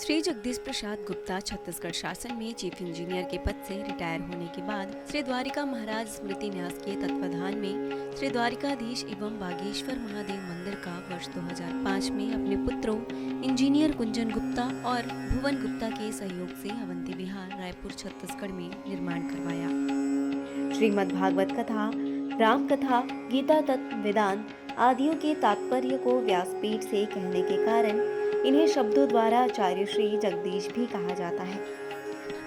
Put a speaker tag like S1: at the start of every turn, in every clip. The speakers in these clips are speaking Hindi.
S1: श्री जगदीश प्रसाद गुप्ता छत्तीसगढ़ शासन में चीफ इंजीनियर के पद से रिटायर होने के बाद श्री द्वारिका महाराज स्मृति न्यास के तत्वाधान में श्री द्वारिकाधीश एवं बागेश्वर महादेव मंदिर का वर्ष 2005 में अपने पुत्रों इंजीनियर कुंजन गुप्ता और भुवन गुप्ता के सहयोग से अवंती विहार रायपुर छत्तीसगढ़ में निर्माण करवाया। श्रीमद् भागवत कथा, राम कथा, गीता तत्व, वेदांत आदियों के तात्पर्य को व्यासपीठ से कहने के कारण इन्हें शब्दों द्वारा आचार्य श्री जगदीश भी कहा जाता है।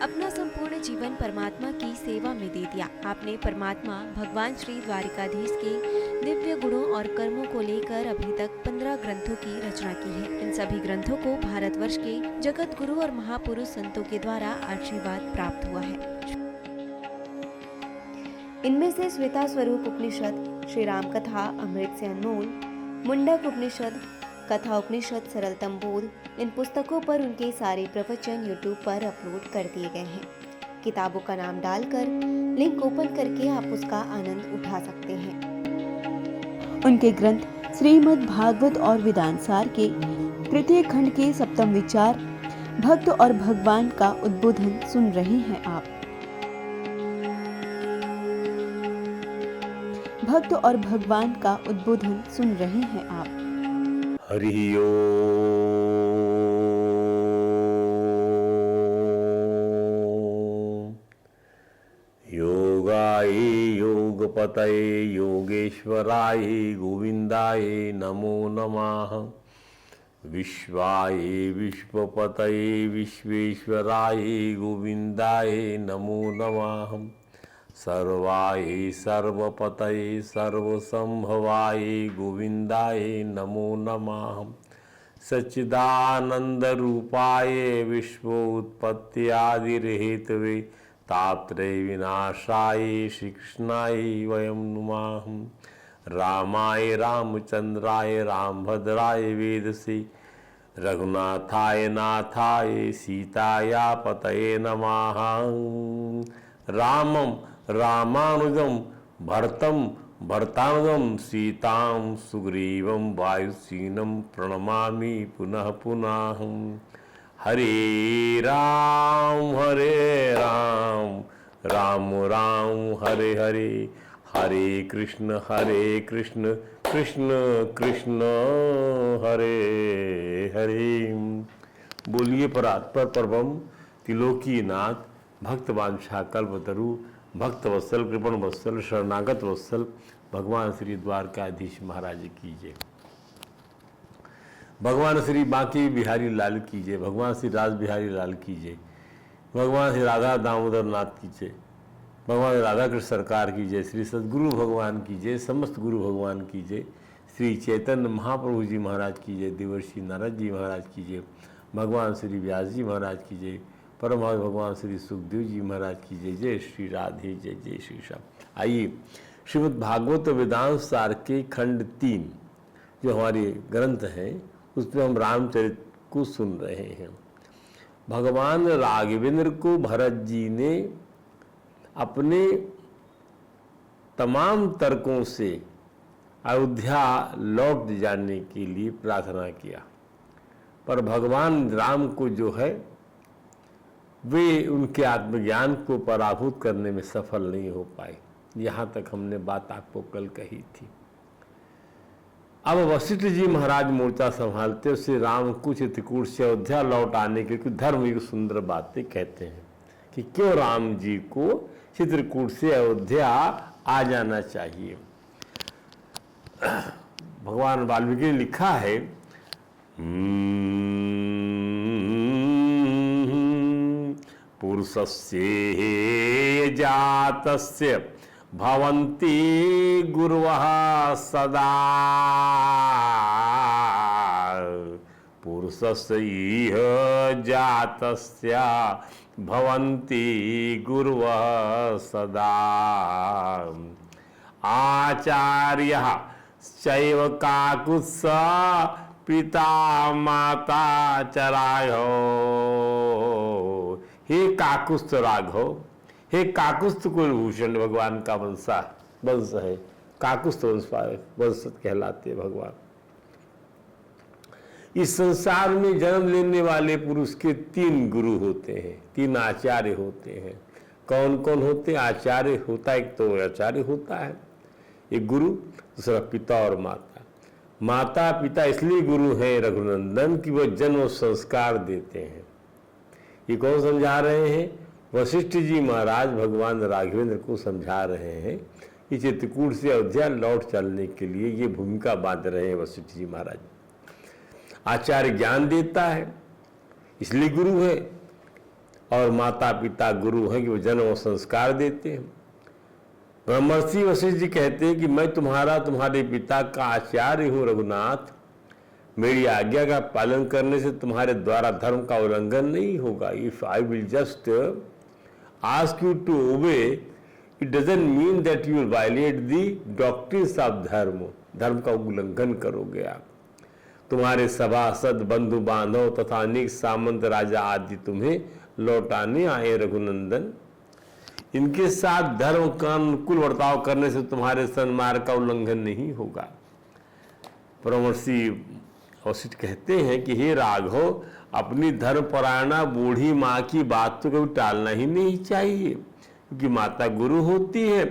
S1: अपना संपूर्ण जीवन परमात्मा की सेवा में दे दिया। आपने परमात्मा भगवान श्री द्वारिकाधीश के दिव्य गुणों और कर्मों को लेकर अभी तक 15 ग्रंथों की रचना की है। इन सभी ग्रंथों को भारतवर्ष के जगत गुरु और महापुरुष संतों के द्वारा आशीर्वाद प्राप्त हुआ है। इनमें से श्वेता स्वरूप उपनिषद, श्री राम कथा अमृत से अनमोल, मुंडक उपनिषद, कथा उपनिषद, सरलतम बोध, इन पुस्तकों पर उनके सारे प्रवचन यूट्यूब पर अपलोड कर दिए गए हैं। किताबों का नाम डालकर लिंक ओपन करके आप उसका आनंद उठा सकते हैं। उनके ग्रंथ श्रीमद् भागवत और वेदांत सार के तृतीय खंड के सप्तम विचार भक्त और भगवान का उद्बोधन सुन रहे हैं आप। भक्त और भगवान का उद्बोधन सुन रहे हैं आप।
S2: हरि ओम। योगाय योगपतये योगेश्वराय गोविंदाय नमो नमः। विश्वाय विश्वपतये विश्वेश्वराय गोविंदाय नमो नमः। सर्वाय सर्वपतये सर्वसंभवाय गोविंदाय नमो नमः। सच्चिदानंद रूपाय विश्वोत्पत्त्यादिहेतवे तापत्रय विनाशाय श्री कृष्णाय वयं नुमः। रामाय रामचंद्राय रामभद्राय वेदसे रघुनाथाय नाथाय सीताया पतये नमः। रामं रामानुजं भरतं भरतानुजं सीतां सुग्रीवं वायुसीनं प्रणमामि पुनः पुनः। हरे राम राम राम हरे हरे, हरे कृष्ण कृष्ण कृष्ण हरे हरे। बोलिए परात्पर परम त्रिलोकीनाथ भक्तवांछा कल्पतरु भक्त वत्सल कृपण वत्सल शरणागत वत्सल भगवान श्री द्वारकाधीश महाराज की जय। भगवान श्री बांके बिहारी लाल की जय। भगवान श्री राज बिहारी लाल की जय। भगवान श्री राधा दामोदर नाथ की जय। भगवान राधा कृष्ण सरकार की जय। श्री सद्गुरु भगवान की जय। समस्त गुरु भगवान की जय। श्री चैतन्य महाप्रभु जी महाराज की जय। देवर्षि नारद जी महाराज की जय। भगवान श्री व्यास जी महाराज की जय। परमहंस भगवान श्री सुखदेव जी महाराज की जय। जय श्री राधे, जय जय श्री श्याम। आइए श्रीमद् भागवत वेदांत सार के खंड 3 जो हमारे ग्रंथ हैं उसमें हम रामचरित को सुन रहे हैं। भगवान राघवेंद्र को भरत जी ने अपने तमाम तर्कों से अयोध्या लौट जाने के लिए प्रार्थना किया, पर भगवान राम को जो है वे उनके आत्मज्ञान को पराभूत करने में सफल नहीं हो पाए। यहाँ तक हमने बात आपको कल कही थी। अब वशिष्ठ जी महाराज मोर्चा संभालते श्री राम को चित्रकूट से अयोध्या लौट आने के कुछ धर्म की सुंदर बातें कहते हैं कि क्यों राम जी को चित्रकूट से अयोध्या आ जाना चाहिए। भगवान वाल्मीकि ने लिखा है, पुरुषस्य जातस्य भवन्ति गुरवः सदा। पुरुषस्य इह जातस्य भवन्ति गुरवः सदा। आचार्यः चैव काकुत्स्थः पिता माता च राघवो। हे काकुस्थ राघव, हे काकुस्थ कुलभूषण भगवान का वंश है। काकुस्थ वंश कहलाते भगवान। इस संसार में जन्म लेने वाले पुरुष के 3 गुरु होते हैं, 3 आचार्य होते हैं। कौन कौन होते हैं? आचार्य होता है, एक तो आचार्य होता है, एक गुरु, दूसरा पिता और माता। माता पिता इसलिए गुरु हैं रघुनंदन कि वह जन्म और संस्कार देते हैं। ये कौन समझा रहे हैं? वशिष्ठ जी महाराज भगवान राघवेंद्र को समझा रहे हैं कि चित्रकूट से अयोध्या लौट चलने के लिए ये भूमिका बांध रहे हैं वशिष्ठ जी महाराज। आचार्य ज्ञान देता है इसलिए गुरु है, और माता पिता गुरु हैं कि वो जन्म और संस्कार देते हैं। ब्रह्मर्षि वशिष्ठ जी कहते हैं कि मैं तुम्हारे पिता का आचार्य हूँ रघुनाथ। मेरी आज्ञा का पालन करने से तुम्हारे द्वारा धर्म का उल्लंघन नहीं होगा। If I will just ask you to obey, it doesn't mean that you will violate the doctrines of dharma. धर्म का उल्लंघन करोगे आप। तुम्हारे सभासद बंधु बांधव तथा अनेक सामंत राजा आदि तुम्हें लौटाने आए रघुनंदन। इनके साथ धर्म का अनुकूल बर्ताव करने से तुम्हारे सन्मार्ग का उल्लंघन नहीं होगा। ब्रह्मर्षि वशिष्ठ कहते हैं कि हे राघव, अपनी धर्मपरायणा बूढ़ी माँ की बात तो कभी टालना ही नहीं चाहिए, क्योंकि माता गुरु होती है।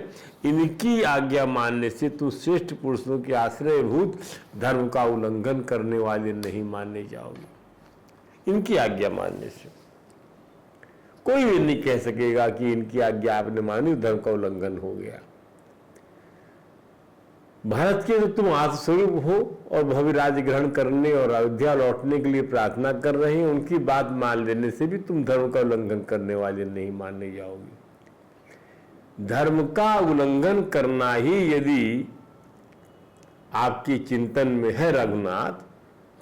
S2: इनकी आज्ञा मानने से तू श्रेष्ठ पुरुषों के आश्रयभूत धर्म का उल्लंघन करने वाले नहीं माने जाओगे। इनकी आज्ञा मानने से कोई भी नहीं कह सकेगा कि इनकी आज्ञा आपने मानी, धर्म का उल्लंघन हो गया। भारत के तो तुम आत्मस्वरूप हो और भव्य राज्य ग्रहण करने और अयोध्या लौटने के लिए प्रार्थना कर रहे हैं। उनकी बात मान लेने से भी तुम धर्म का उल्लंघन करने वाले नहीं माने जाओगे। धर्म का उल्लंघन करना ही यदि आपके चिंतन में है रघुनाथ,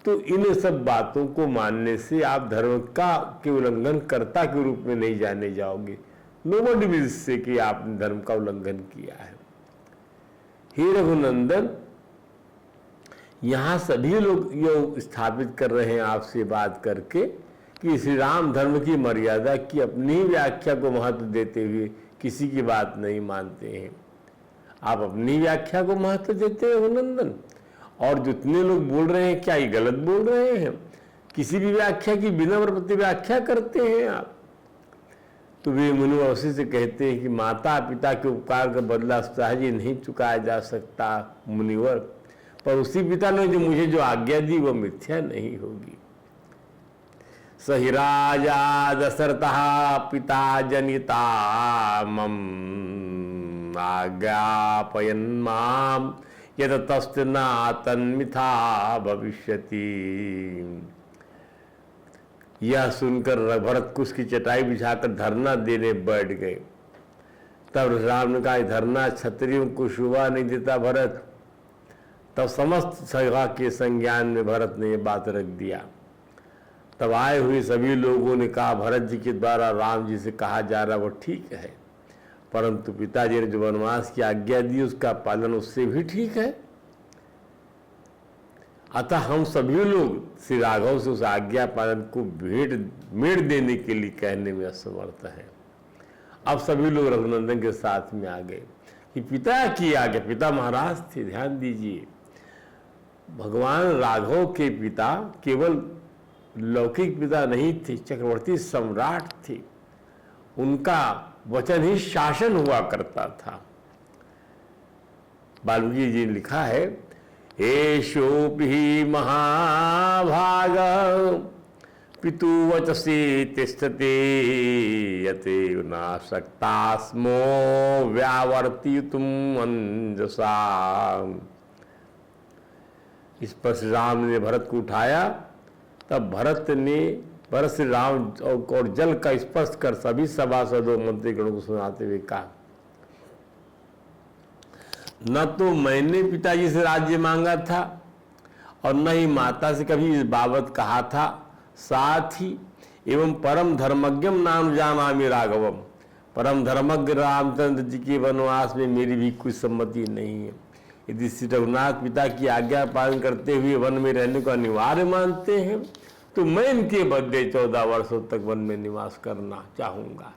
S2: तो इन सब बातों को मानने से आप धर्म का के उल्लंघन कर्ता के रूप में नहीं जाने जाओगे। नोबडी विल से कि आपने धर्म का उल्लंघन किया है। हे रघुनंदन, यहाँ सभी लोग ये स्थापित कर रहे हैं आपसे बात करके कि श्री राम धर्म की मर्यादा की अपनी व्याख्या को महत्व देते हुए किसी की बात नहीं मानते हैं। आप अपनी व्याख्या को महत्व देते हैं रघुनंदन, और जितने लोग बोल रहे हैं क्या ये गलत बोल रहे हैं? किसी भी व्याख्या की बिना प्रति व्याख्या करते हैं आप। तो वे मुनिवशी से कहते हैं कि माता पिता के उपकार का बदला सहज ही नहीं चुकाया जा सकता मुनिवर, पर उसी पिता ने जो मुझे जो आज्ञा दी वह मिथ्या नहीं होगी। सहि राजा दशरथः पिता जनिता मम आज्ञापयन् माम यत तस्य न तन्मिथा भविष्यति। यह सुनकर भरत कुश की चटाई बिछाकर धरना देने बैठ गए। तब राम ने कहा, धरना क्षत्रियों को शोभा नहीं देता भरत। तब समस्त सभा के संज्ञान में भरत ने यह बात रख दिया। तब आए हुए सभी लोगों ने कहा, भरत जी के द्वारा राम जी से कहा जा रहा वो ठीक है, परंतु पिताजी ने जो वनवास की आज्ञा दी उसका पालन उससे भी ठीक है। अतः हम सभी लोग श्री राघव से उस आज्ञा पालन को मेड़ देने के लिए कहने में असमर्थ हैं। अब सभी लोग रघुनंदन के साथ में आ गए कि पिता की आज्ञा, पिता महाराज थे, ध्यान दीजिए, भगवान राघव के पिता केवल लौकिक पिता नहीं थे, चक्रवर्ती सम्राट थे। उनका वचन ही शासन हुआ करता था। वाल्मीकि जी ने लिखा है, एषोऽपि महाभाग पितुवचसि तिष्ठते यते नाशक्ता स्मो व्यावर्तितुम् अंजसा। इस पर श्री राम ने भरत को उठाया। तब भरत श्री राम और जल का स्पर्श कर सभी सभासदों मंत्रीगणों को सुनाते हुए कहा, न तो मैंने पिताजी से राज्य मांगा था और न ही माता से कभी इस बाबत कहा था। साथ ही एवं परम धर्मज्ञम नाम जानामि राघवम, परम धर्मज्ञ रामचंद्र जी के वनवास में मेरी भी कोई सम्मति नहीं है। यदि श्री रघुनाथ पिता की आज्ञा पालन करते हुए वन में रहने को अनिवार्य मानते हैं तो मैं इनके बदले 14 वर्षों तक वन में निवास करना चाहूँगा।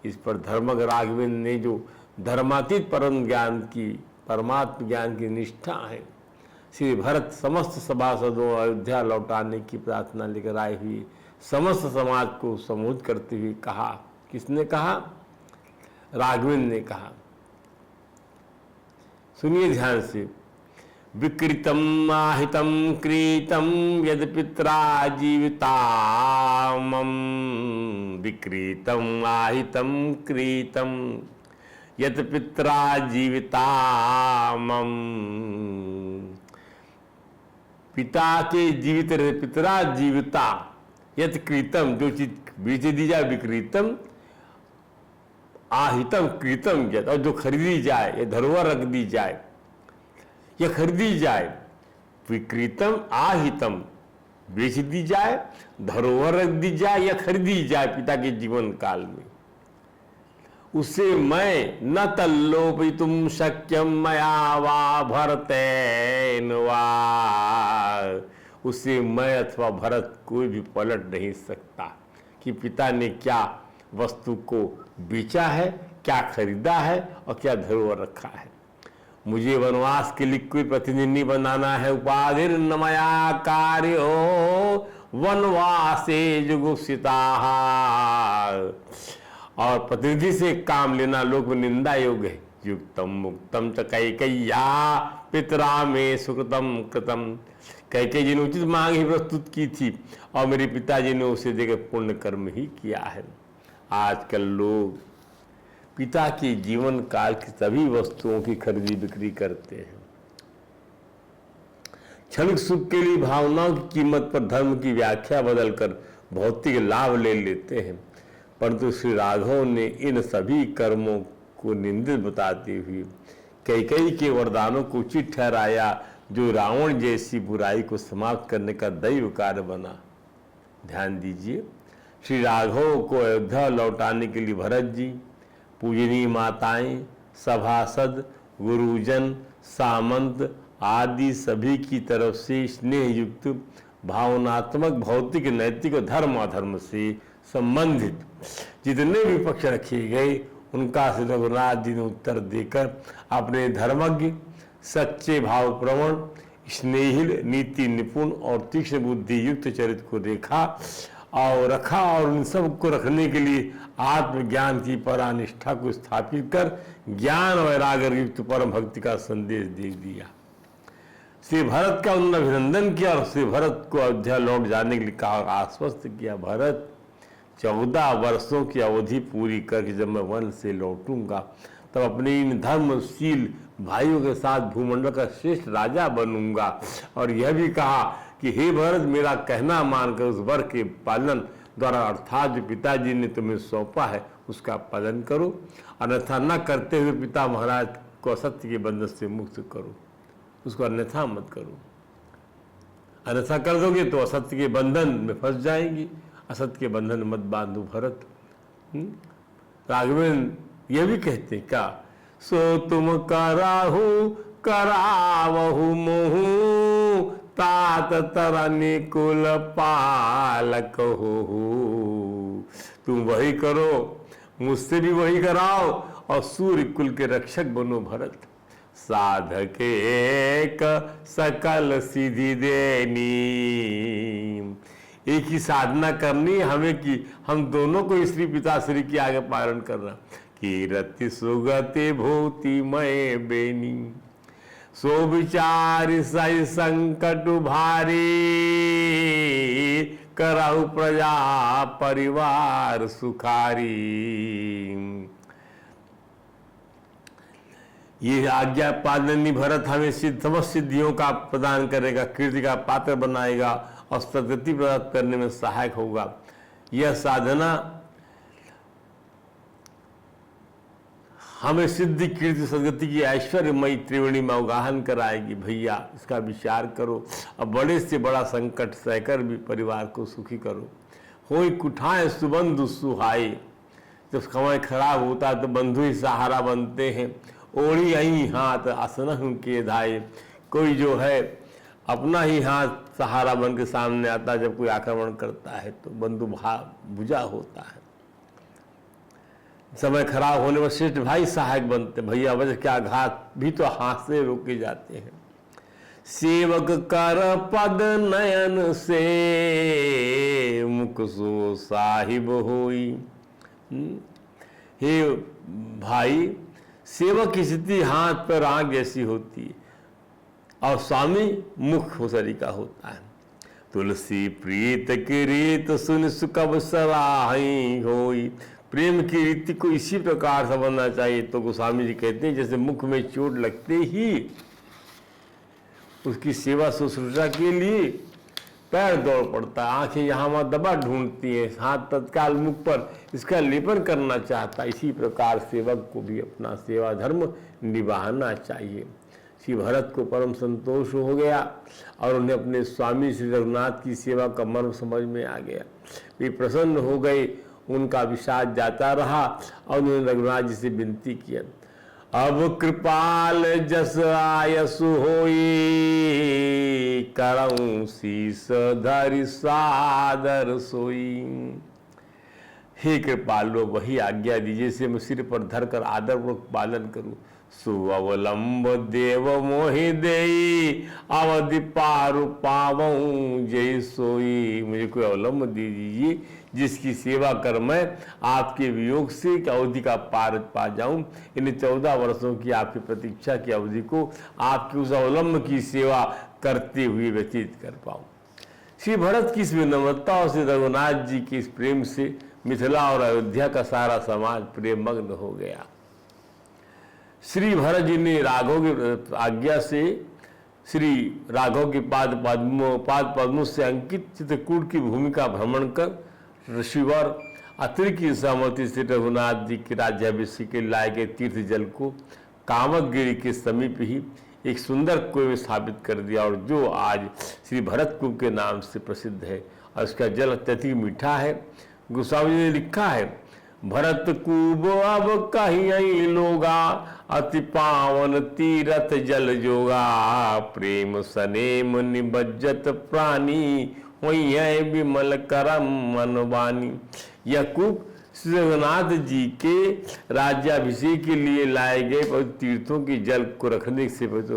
S2: इस पर धर्मज्ञ राघवेंद्र ने जो धर्मातीत परम ज्ञान की, परमात्म ज्ञान की निष्ठा है, श्री भरत समस्त सभासदों अयोध्या लौटाने की प्रार्थना लेकर आए हुए समस्त समाज को संबोधित करते हुए कहा। किसने कहा? राघवेंद्र ने कहा। सुनिए ध्यान से। विकृतम आहितम क्रीतम यद पित्रा जीवितामम, विकृतम आहितम क्रीतम यद पित्रा जीवितामम। पिता के जीवित रहे, पितरा जीविता, यद कृतम, जो चीज बेच दी जाए, विकृतम आहितम कृतम यद, और जो खरीदी जाए, ये धरोहर रख दी जाए या खरीदी जाए, विकृतम आहितम, बेच दी जाए, धरोहर रख दी जाए या खरीदी जाए पिता के जीवन काल में, उसे मैं न तल्लोपितुम शक्यम मया वा भरतेन वा, उसे मैं अथवा भरत कोई भी पलट नहीं सकता कि पिता ने क्या वस्तु को बेचा है, क्या खरीदा है और क्या धरोहर रखा है। मुझे वनवास के लिए कोई प्रतिनिधि बनाना है। उपाधिर नमया कार्य वनवासे जुगुप्सिता, और प्रतिनिधि से काम लेना लोक में निंदा योग्य है। युक्तम मुक्तम च कैकेय्या पितरा में सुकृतम कृतम, कैकेयी जी ने उचित मांग ही प्रस्तुत की थी और मेरे पिताजी ने उसे देकर पुण्य कर्म ही किया है। आजकल लोग पिता के जीवन काल की सभी वस्तुओं की खरीदी बिक्री करते हैं। क्षणिक सुख के लिए भावनाओं की कीमत पर धर्म की व्याख्या बदलकर भौतिक लाभ ले लेते हैं। परंतु श्री राघव ने इन सभी कर्मों को निंदित बताते हुए कैकेयी के वरदानों को उचित ठहराया, जो रावण जैसी बुराई को समाप्त करने का दैव कार्य बना। ध्यान दीजिए, श्री राघव को अयोध्या लौटाने के लिए भरत जी, पूजनीय माताएं, सभासद, गुरुजन, सामंत आदि सभी की तरफ से स्नेह युक्त भावनात्मक, भौतिक, नैतिक और धर्म अधर्म से संबंधित जितने भी पक्ष रखे गए, उनका श्री रघुनाथ जी ने उत्तर देकर अपने धर्मज्ञ, सच्चे भावप्रवण, स्नेहिल, नीति निपुण और तीक्ष्ण बुद्धि युक्त चरित्र को देखा और रखा, और उन सब को रखने के लिए आत्मज्ञान की परानिष्ठा को स्थापित कर ज्ञान और वैराग्य युक्त परम भक्ति का संदेश दे दिया। श्री भरत का उन्होंने अभिनंदन किया और श्री भरत को अयोध्या लौट जाने के लिए कहा, आश्वस्त किया। भरत, 14 वर्षों की अवधि पूरी करके जब मैं वन से लौटूंगा तब अपने इन धर्मशील भाइयों के साथ भूमंडल का श्रेष्ठ राजा बनूंगा। और यह भी कहा कि हे भरत, मेरा कहना मानकर उस वर के पालन द्वारा, अर्थात जो पिताजी ने तुम्हें सौंपा है उसका पालन करो, अन्यथा न करते हुए पिता महाराज को असत्य के बंधन से मुक्त करो, उसको अन्यथा मत करो। अन्यथा कर दोगे तो असत्य के बंधन में फंस जाएंगी, असत्य के बंधन मत बांधो भरत। राघवेंद्र ये भी कहते क्या, सो तुम कराहु करावहु मोहु, तात तरनि कुल पालक हो। तुम वही करो, मुझसे भी वही कराओ और सूर्य कुल के रक्षक बनो भरत। साधक एक सकल सिद्धि देनी, एक ही साधना करनी हमें कि हम दोनों को श्री पिता श्री की आगे पालन करना। कीरति सुगति भूति मय बेनी, सो विचार सही संकट भारी, करहु प्रजा परिवार सुखारी। ये आज्ञा पालनी भरत हमें समस्त सिद्धियों का प्रदान करेगा, कीर्ति का पात्र बनाएगा और सदगति प्राप्त करने में सहायक होगा। यह साधना हमें सिद्धि, कीर्ति, सदगति की ऐश्वर्यमयी त्रिवेणी में अवगाहन कराएगी। भैया इसका विचार करो और बड़े से बड़ा संकट सहकर भी परिवार को सुखी करो। होई कुठाएं सुबंधु सुहाई, जब समय खराब होता है तो बंधु ही सहारा बनते हैं। ओढ़ी आई हाथ आसन के धाए, कोई जो है अपना ही हाथ सहारा बन के सामने आता है। जब कोई आक्रमण करता है तो बंधु भुजा होता है। समय खराब होने पर श्रेष्ठ भाई सहायक बनते। भैया वजह क्या, घात भी तो हाथ से रोके जाते हैं। सेवक कर पद नयन से, मुख सो साहिब होई। हे भाई, सेवक की स्थिति हाथ पर आंख जैसी होती है और स्वामी मुख हो सरीका होता है। तुलसी प्रीत की रीत सुन सुकब सराही होई। प्रेम की रीति को इसी प्रकार समझना चाहिए। तो गोस्वामी जी कहते हैं जैसे मुख में चोट लगते ही उसकी सेवा शुश्रूषा के लिए पैर दौड़ पड़ता है, आंखें यहाँ वहाँ दबा ढूंढती हैं, हाथ तत्काल मुख पर इसका लेपन करना चाहता है। इसी प्रकार सेवक को भी अपना सेवा धर्म निभाना चाहिए। श्री भरत को परम संतोष हो गया और उन्हें अपने स्वामी श्री रघुनाथ की सेवा का मर्म समझ में आ गया। वे प्रसन्न हो गए, उनका विषाद जाता रहा और उन्होंने रघुनाथ जी से विनती किया, अब कृपाल जस आयसु होई, करऊं शीस धरि सादर सोई। हे कृपालो, वही आज्ञा दीजिए से मैं सिर पर धरकर आदरपूर्वक पालन करूं। सुअवलंब देव मोहि देई, अवधि पारु पावऊं जय सोई। मुझे कोई अवलंब दे दीजिए जिसकी सेवा कर मैं आपके वियोग से अवधि का पार पा जाऊं। इन 14 वर्षों की आपकी प्रतीक्षा की अवधि को आपके उस अवलंब की सेवा करते हुए व्यतीत कर पाऊं। श्री भरत की इस विनम्रता और श्री रघुनाथ जी के इस प्रेम से मिथिला और अयोध्या का सारा समाज प्रेममग्न हो गया। श्री भरत जी ने राघव की आज्ञा से श्री राघव के पाद पद्मों से अंकित चित्रकूट की भूमि का भ्रमण कर ऋषिवर अत्रि की सहमति से रघुनाथ जी के राज्याभिषेक के लाए गए तीर्थ जल को कामदगिरी के समीप ही एक सुंदर कुएं में स्थापित कर दिया और जो आज श्री भरत कुंभ के नाम से प्रसिद्ध है और उसका जल अत्यधिक मीठा है। गोस्वामी जी ने लिखा है, भरत कूब अब कहीं लोगा, अति पावन तीरथ जल जोगा, प्रेम सनेम निबज्जत प्राणी, वही है विमल करम मनवानी। यह कूप श्री रघुनाथ जी के राज्याभिषेक के लिए लाए गए पवित्र तीर्थों के जल को रखने से पवित्र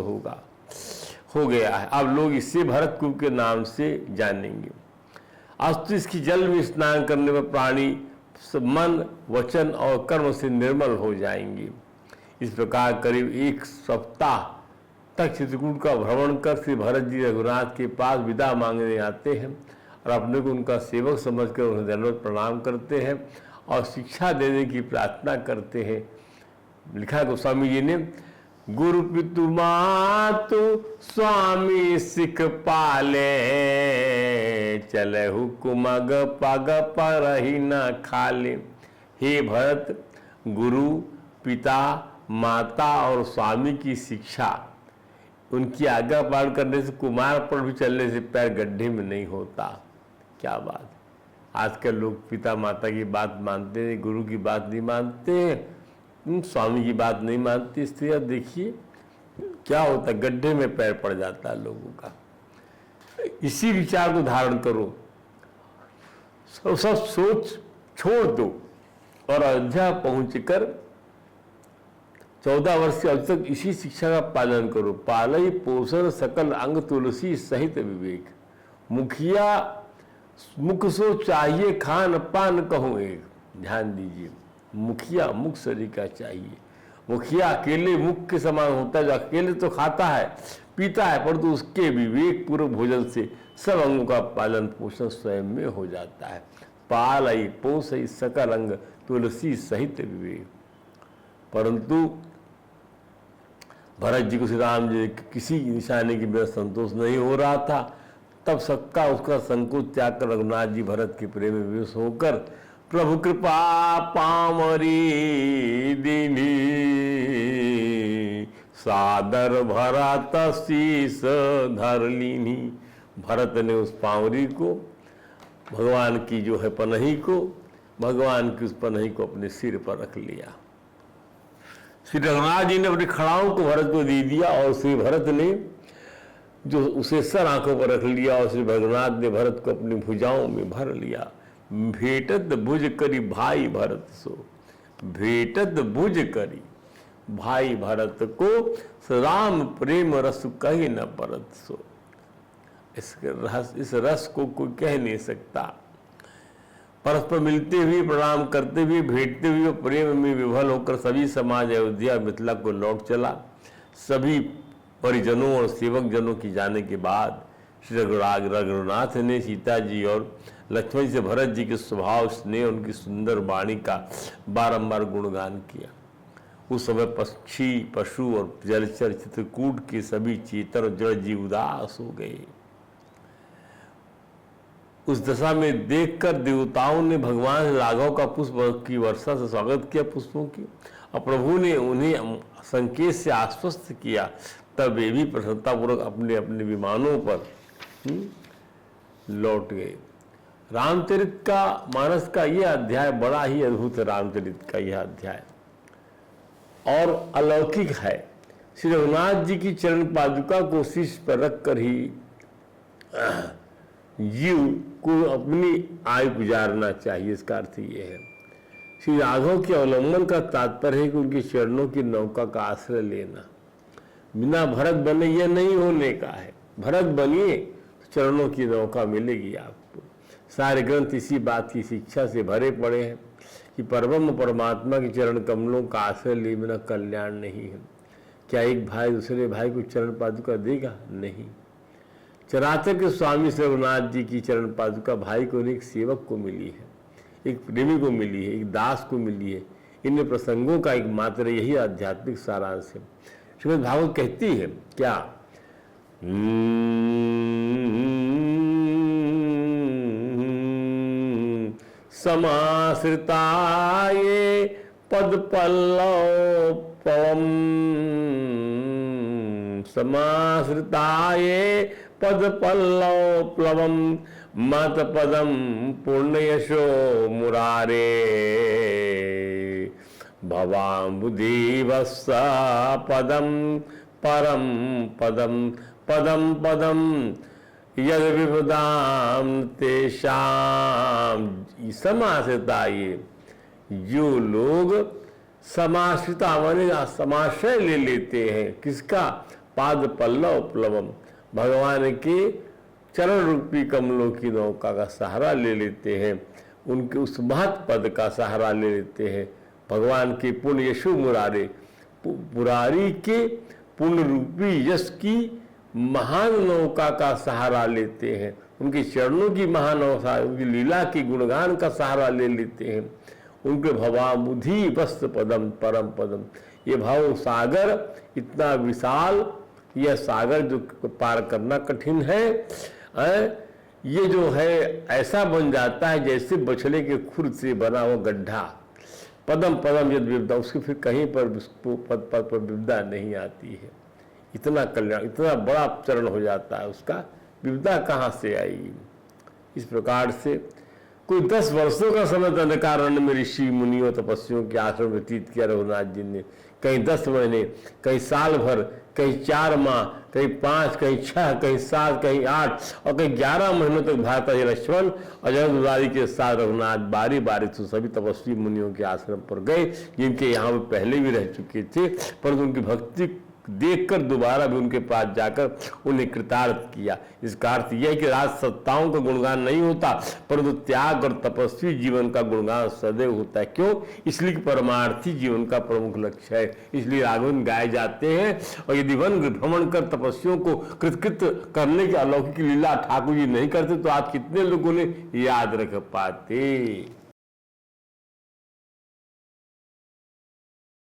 S2: हो गया है। अब लोग इसे भरत कूप के नाम से जानेंगे। आज तो इसकी जल में स्नान करने पर प्राणी मन वचन और कर्म से निर्मल हो जाएंगे। इस प्रकार करीब 1 सप्ताह तक चित्रकूट का भ्रमण कर श्री भरत जी रघुनाथ के पास विदा मांगने आते हैं और अपने को उनका सेवक समझकर उन्हें दंडवत प्रणाम करते हैं और शिक्षा देने की प्रार्थना करते हैं। लिखा गोस्वामी जी ने, गुरु पितु मातु स्वामी सिख पाले, चले हुकुमग पग पर ही न खाले। हे भरत, गुरु पिता माता और स्वामी की शिक्षा, उनकी आज्ञा पालन करने से कुमार पर भी चलने से पैर गड्ढे में नहीं होता। क्या बात! आजकल लोग पिता माता की बात मानते हैं, गुरु की बात नहीं मानते हैं, स्वामी की बात नहीं मानती स्त्रियां। देखिए क्या होता है, गड्ढे में पैर पड़ जाता है लोगों का। इसी विचार को धारण करो, सब सोच छोड़ दो और अयोध्या पहुंचकर 14 वर्ष के अब तक इसी शिक्षा का पालन करो। पालई पोषण सकल अंग तुलसी सहित विवेक, मुखिया मुख सो चाहिए खान पान कहूँ एक। ध्यान दीजिए, मुखिया मुख सरीका चाहिए। मुखिया अकेले मुख के समान होता है, जो अकेले तो खाता है पीता है, परंतु उसके विवेक पूर्व भोजन से सब अंगों का पालन पोषण स्वयं में हो जाता है। पालई पोषई सकल अंग तुलसी सहित विवेक। परंतु भरत जी को श्री राम जी किसी निशाने की बिना संतोष नहीं हो रहा था। तब सबका उसका संकोच त्याग कर रघुनाथ जी भरत के प्रेम में विवश होकर प्रभु कृपा पामरी दीनी, सादर भरत शीस धर लीनी। भरत ने उस पावरी को, भगवान की जो है पनही को, भगवान की उस पनही को अपने सिर पर रख लिया। श्री रघुनाथ जी ने अपनी खड़ाओं को भरत को दे दिया और श्री भरत ने जो उसे सर आंखों पर रख लिया और श्री रघुनाथ ने भरत को अपनी भुजाओं में भर लिया। भेटत भुज करी भाई भरत सो, भेटत भुज करी, भाई भरत को, राम प्रेम रस कही न परत सो। इस रस को कोई कह नहीं सकता। परस्पर मिलते हुए, प्रणाम करते हुए, भेंटते हुए, प्रेम में विभल होकर सभी समाज अयोध्या मिथिला को लौट चला। सभी परिजनों और सेवक जनों की जाने के बाद श्री रघुनाथ ने सीता जी और लक्ष्मण से भरत जी के स्वभाव, स्नेह, उनकी सुंदर वाणी का बारंबार गुणगान किया। उस समय पक्षी, पशु और जलचर, चित्रकूट के सभी चेतन और जड़ जीव उदास हो गए। उस दशा में देखकर देवताओं ने भगवान राघव का पुष्प की वर्षा से स्वागत किया, पुष्पों की, और प्रभु ने उन्हें संकेत से आश्वस्त किया। तब वे भी प्रसन्नतापूर्वक अपने अपने विमानों पर लौट गए। रामचरित का मानस का यह अध्याय बड़ा ही अद्भुत है। रामचरित का यह अध्याय और अलौकिक है। श्री रघुनाथ जी की चरण पादुका को शीश पर रखकर ही जीव को अपनी आयु गुजारना चाहिए। इसका अर्थ ये है। श्री राघव के अवलंबन का तात्पर्य है कि उनके चरणों की नौका का आश्रय लेना। बिना भरत बने यह नहीं होने का है। भरत बनिए तो चरणों की नौका मिलेगी आपको। सारे ग्रंथ इसी बात की शिक्षा से भरे पड़े हैं कि परब्रह्म परमात्मा के चरण कमलों का आश्रय लिए बिना कल्याण नहीं है। क्या एक भाई दूसरे भाई को चरण पादुका देगा? नहीं। चराचर के स्वामी श्री रघुनाथ जी की चरण पादुका भाई को नहीं, एक सेवक को मिली है, एक प्रेमी को मिली है, एक दास को मिली है। इन प्रसंगों का एक मात्र यही आध्यात्मिक सारांश है। श्रीमद् भागवत कहती है क्या, समाश्रिताये पद पल्लव पवम, समाश्रिताये पद पल्लव प्लवम, मत पदम पुण्ययशो मुरारे, भवाम्बुधिवत्स पदम परम पदम, पदम पदम यद विपदाम तेषाम। समाश्रिता, ये जो लोग समाश्रिता माने समाश्रय ले लेते हैं, किसका? पाद पल्लव प्लवम, भगवान के चरण रूपी कमलों की नौका का सहारा ले लेते हैं, उनके उस महत् पद का सहारा ले लेते हैं। भगवान के पुण्य यशु मुरारे, मुरारी के पुण्य रूपी यश की महान नौका का सहारा लेते हैं, उनके चरणों की महान नौका, उनकी लीला के गुणगान का सहारा ले लेते हैं। उनके भवामुधि वस्त पदम परम पदम, ये भाव सागर इतना विशाल, यह सागर जो पार करना कठिन है, ये जो है ऐसा बन जाता है जैसे बछड़े के खुर से बना हुआ गड्ढा। पदम पदम यद विपदा, उसकी फिर कहीं पर पद पद पर विपदा नहीं आती है। इतना कल्याण, इतना बड़ा चरण हो जाता है उसका, विपदा कहाँ से आएगी? इस प्रकार से कोई 10 वर्षों का समय दंडकारण्य में ऋषि मुनियों तपस्वियों के आश्रम व्यतीत किया रघुनाथ जी ने। कहीं 10 महीने, कहीं साल भर, कहीं 4 माह, कहीं 5, कहीं 6, कहीं 7, कहीं 8 और कहीं 11 महीनों तक भरत लक्ष्मण और जगदुलारी के साथ रघुनाथ बारी बारी से सभी तपस्वी मुनियों के आश्रम पर गए, जिनके यहाँ वो पहले भी रह चुके थे, परंतु उनकी भक्ति देखकर दोबारा भी उनके पास जाकर उन्हें कृतार्थ किया। इसका अर्थ यह है कि राजसत्ताओं का गुणगान नहीं होता, परंतु त्याग और तपस्वी जीवन का गुणगान सदैव होता है। क्यों? इसलिए कि परमार्थी जीवन का प्रमुख लक्ष्य है, इसलिए राघवन गाए जाते हैं। और यदि वन भ्रमण कर तपस्वियों को कृतकृत करने की अलौकिक लीला ठाकुर जी नहीं करते तो आज कितने लोगों ने याद रख पाते।